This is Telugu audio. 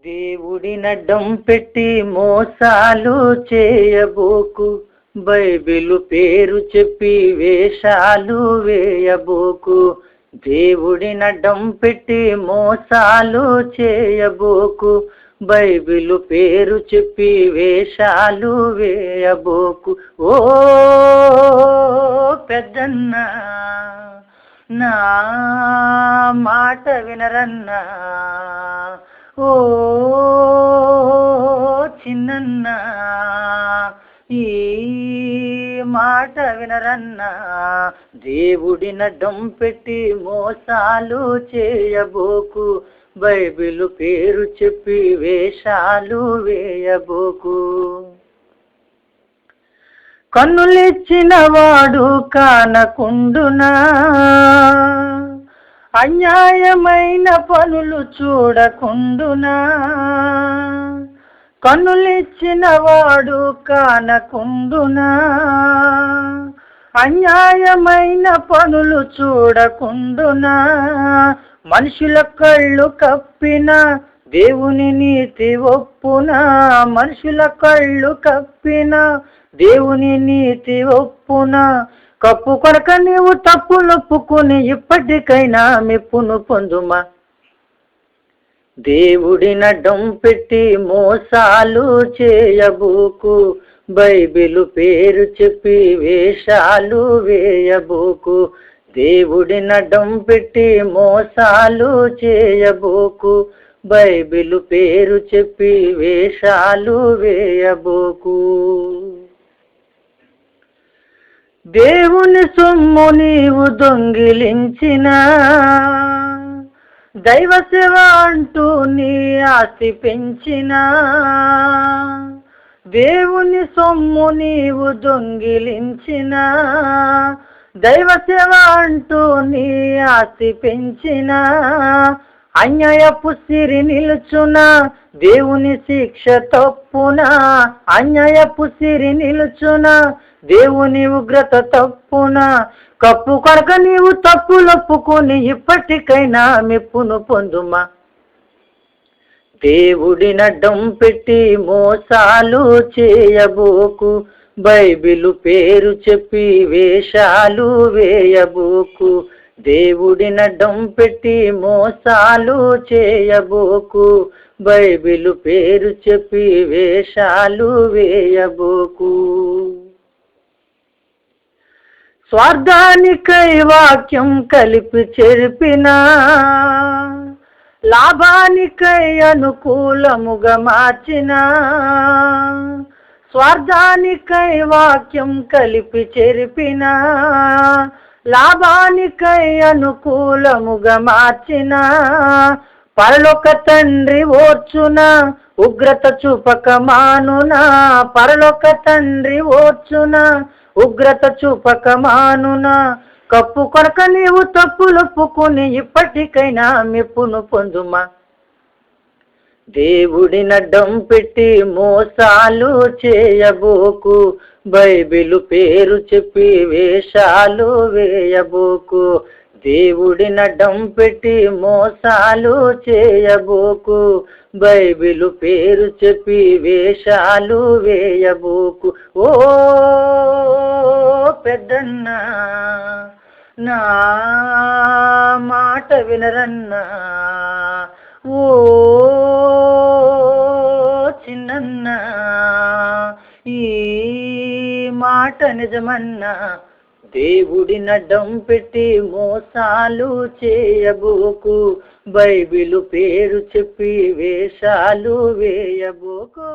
దేవుడినడ్డం పెట్టి మోసాలు చేయబోకు, బైబిలు పేరు చెప్పి వేషాలు వేయబోకు. దేవుడినడ్డం పెట్టి మోసాలు చేయబోకు, బైబిలు పేరు చెప్పి వేషాలు వేయబోకు. ఓ పెద్దన్నా, నా మాట వినరన్నా. ఓ చిన్నన్న, ఈ మాట వినరన్నా. దేవుడినడ్డం పెట్టి మోసాలు చేయబోకు, బైబిలు పేరు చెప్పి వేషాలు వేయబోకు. కన్నులిచ్చిన వాడు కానకుండునా, అన్యాయమైన పనులు చూడకుండునా. కన్నులిచ్చిన వాడు కానకుండునా, అన్యాయమైన పనులు చూడకుండునా. మనుషుల కళ్ళు కప్పిన దేవుని నీతి ఒప్పునా, మనుషుల కళ్ళు కప్పిన దేవుని నీతి ఒప్పునా. కప్పు కొరక నీవు తప్పులొప్పుకుని ఇప్పటికైనా మెప్పును పొందుమా. దేవుడినడ్డం పెట్టి మోసాలు చేయబోకు, బైబిలు పేరు చెప్పి వేషాలు వేయబోకు. దేవుడినడ్డం పెట్టి మోసాలు చేయబోకు, బైబిలు పేరు చెప్పి వేషాలు వేయబోకు. దేవుని సొమ్ము నీవు దొంగిలించినా, దైవ సేవ అంటూ నీ ఆస్తి పెంచినా. దేవుని సొమ్ము నీవు దొంగిలించినా, దైవ సేవ అంటూ నీ ఆస్తి పెంచినా. అన్యాయపు సిరి నిలుచునా, దేవుని శిక్ష తప్పునా. అన్యాయపు సిరి నిలుచునా, దేవుని ఉగ్రత తప్పునా. కప్పు కొరక నీవు తప్పులొప్పుకొని ఇప్పటికైనా మెప్పును పొందుమా. దేవుడినడ్డం పెట్టి మోసాలు చేయబోకు, బైబిలు పేరు చెప్పి వేషాలు వేయబోకు. దేవుడినడ్డం పెట్టి మోసాలు చేయబోకు, బైబిలు పేరు చెప్పి వేషాలు వేయబోకు. స్వార్థానికై వాక్యం కలిపి చెరిపినా, లాభానికై అనుకూలముగా మార్చినా. స్వార్థానికై వాక్యం కలిపి చెరిపినా, లాభానికై అనుకూలముగా మార్చినా. పరలోక తండ్రి ఓర్చునా, ఉగ్రత చూపక మానునా. పరలోక తండ్రి ఓర్చునా, ఉగ్రత చూపక మానునా. కప్పు కొరక నీవు తప్పులొప్పుకుని ఇప్పటికైనా మెప్పును పొందుమా. దేవుడినడ్డం పెట్టి మోసాలు చేయబోకు, బైబిలు పేరు చెప్పి వేషాలు వేయబోకు. దేవుడినడ్డం పెట్టి మోసాలు చేయబోకు, బైబిలు పేరు చెప్పి వేషాలు వేయబోకు. ఓ పెద్దన్నా, నా మాట వినరన్నా. ఓ చిన్నన్న, ఈ మాట నిజమన్నా. దేవుడినడ్డం పెట్టి మోసాలు చేయబోకు, బైబిలు పేరు చెప్పి వేషాలు వేయబోకు.